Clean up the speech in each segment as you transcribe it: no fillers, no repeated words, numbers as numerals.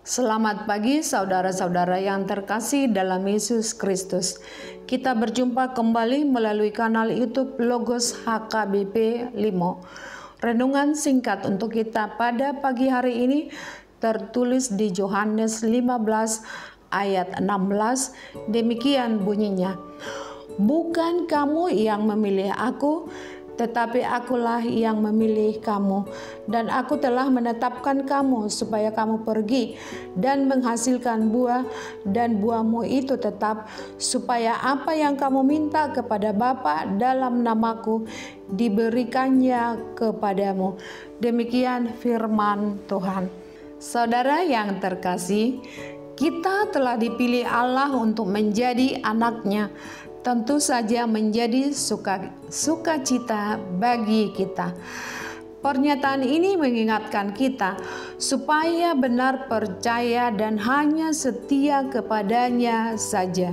Selamat pagi saudara-saudara yang terkasih dalam Yesus Kristus. Kita berjumpa kembali melalui kanal YouTube Logos HKBP Limo. Renungan singkat untuk kita pada pagi hari ini tertulis di Yohanes 15 ayat 16. Demikian bunyinya. Bukan kamu yang memilih aku, tetapi akulah yang memilih kamu, dan aku telah menetapkan kamu supaya kamu pergi dan menghasilkan buah, dan buahmu itu tetap, supaya apa yang kamu minta kepada Bapa dalam namaku diberikannya kepadamu. Demikian firman Tuhan. Saudara yang terkasih, kita telah dipilih Allah untuk menjadi anaknya. Tentu saja menjadi sukacita bagi kita. Pernyataan ini mengingatkan kita supaya benar percaya dan hanya setia kepadanya saja.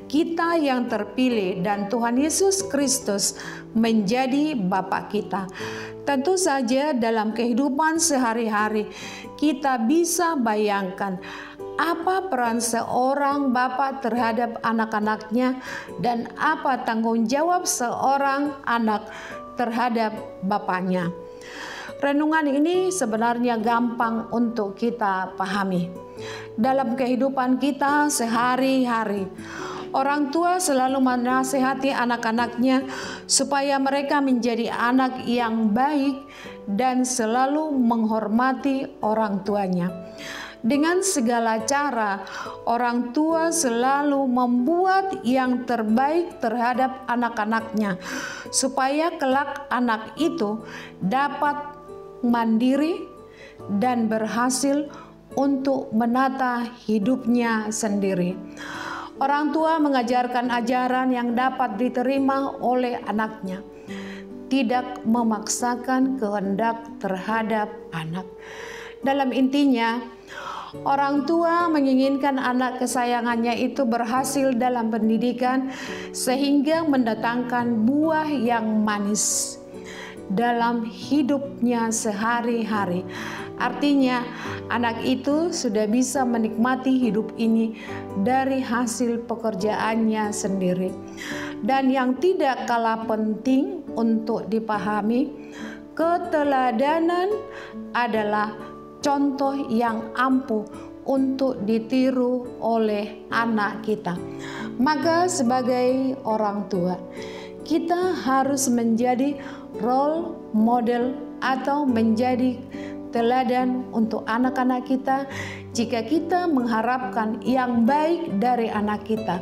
Kita yang terpilih dan Tuhan Yesus Kristus menjadi Bapa kita. Tentu saja dalam kehidupan sehari-hari kita bisa bayangkan apa peran seorang bapa terhadap anak-anaknya dan apa tanggung jawab seorang anak terhadap bapaknya. Renungan ini sebenarnya gampang untuk kita pahami. Dalam kehidupan kita sehari-hari, orang tua selalu menasihati anak-anaknya supaya mereka menjadi anak yang baik dan selalu menghormati orang tuanya. Dengan segala cara, orang tua selalu membuat yang terbaik terhadap anak-anaknya, supaya kelak anak itu dapat mandiri dan berhasil untuk menata hidupnya sendiri. Orang tua mengajarkan ajaran yang dapat diterima oleh anaknya, tidak memaksakan kehendak terhadap anak. Dalam intinya, orang tua menginginkan anak kesayangannya itu berhasil dalam pendidikan sehingga mendatangkan buah yang manis dalam hidupnya sehari-hari. Artinya, anak itu sudah bisa menikmati hidup ini dari hasil pekerjaannya sendiri. Dan yang tidak kalah penting untuk dipahami, keteladanan adalah contoh yang ampuh untuk ditiru oleh anak kita. Maka sebagai orang tua, kita harus menjadi role model atau menjadi teladan untuk anak-anak kita jika kita mengharapkan yang baik dari anak kita.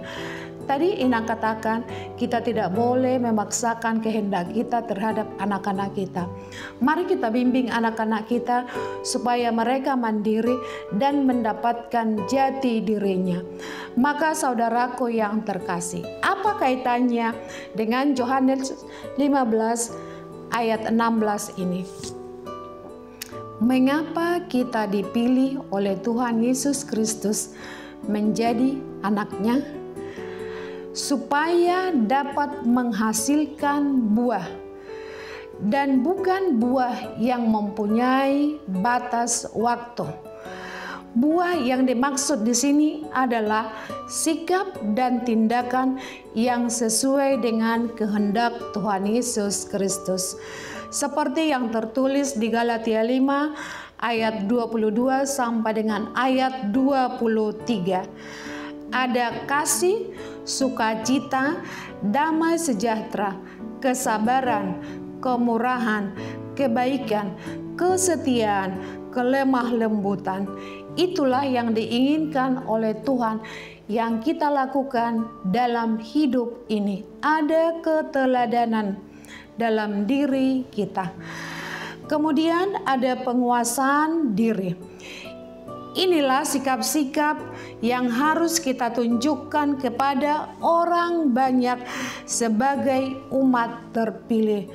Tadi Ina katakan kita tidak boleh memaksakan kehendak kita terhadap anak-anak kita. Mari kita bimbing anak-anak kita supaya mereka mandiri dan mendapatkan jati dirinya. Maka saudaraku yang terkasih, apa kaitannya dengan Yohanes 15 ayat 16 ini? Mengapa kita dipilih oleh Tuhan Yesus Kristus menjadi anaknya? Supaya dapat menghasilkan buah, dan bukan buah yang mempunyai batas waktu. Buah yang dimaksud di sini adalah sikap dan tindakan yang sesuai dengan kehendak Tuhan Yesus Kristus. Seperti yang tertulis di Galatia 5 ayat 22 sampai dengan ayat 23. Ada kasih, sukacita, damai sejahtera, kesabaran, kemurahan, kebaikan, kesetiaan, kelemah lembutan. Itulah yang diinginkan oleh Tuhan yang kita lakukan dalam hidup ini. Ada keteladanan dalam diri kita. Kemudian ada penguasaan diri. Inilah sikap-sikap yang harus kita tunjukkan kepada orang banyak sebagai umat terpilih.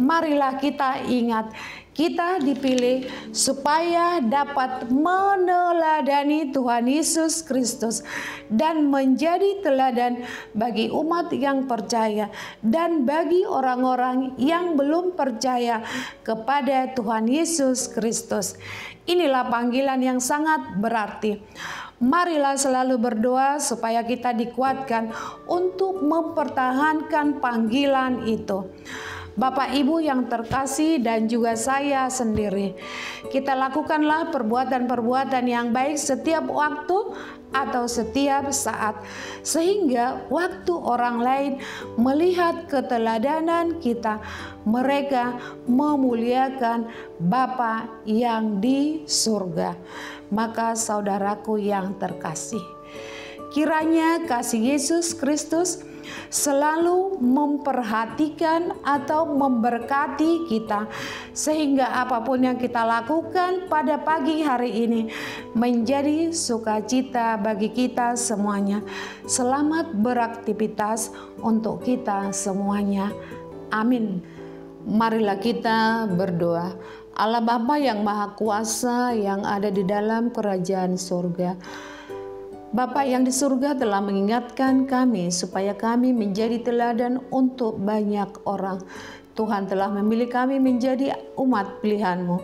Marilah kita ingat, Kita dipilih supaya dapat meneladani Tuhan Yesus Kristus dan menjadi teladan bagi umat yang percaya dan bagi orang-orang yang belum percaya kepada Tuhan Yesus Kristus. Inilah panggilan yang sangat berarti. Marilah selalu berdoa supaya kita dikuatkan untuk mempertahankan panggilan itu. Bapak Ibu yang terkasih dan juga saya sendiri, kita lakukanlah perbuatan-perbuatan yang baik setiap waktu atau setiap saat, sehingga waktu orang lain melihat keteladanan kita, mereka memuliakan Bapa yang di surga. Maka saudaraku yang terkasih, kiranya kasih Yesus Kristus selalu memperhatikan atau memberkati kita, sehingga apapun yang kita lakukan pada pagi hari ini menjadi sukacita bagi kita semuanya. Selamat beraktivitas untuk kita semuanya. Amin. Marilah kita berdoa. Allah Bapa yang Maha Kuasa yang ada di dalam kerajaan surga, Bapa yang di surga telah mengingatkan kami supaya kami menjadi teladan untuk banyak orang. Tuhan telah memilih kami menjadi umat pilihan-Mu.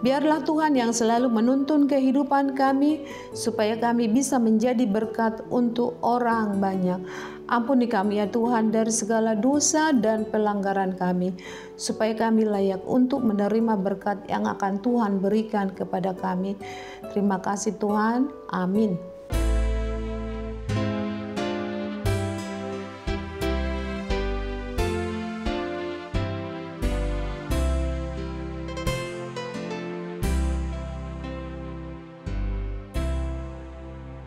Biarlah Tuhan yang selalu menuntun kehidupan kami supaya kami bisa menjadi berkat untuk orang banyak. Ampuni kami ya Tuhan dari segala dosa dan pelanggaran kami, supaya kami layak untuk menerima berkat yang akan Tuhan berikan kepada kami. Terima kasih Tuhan. Amin.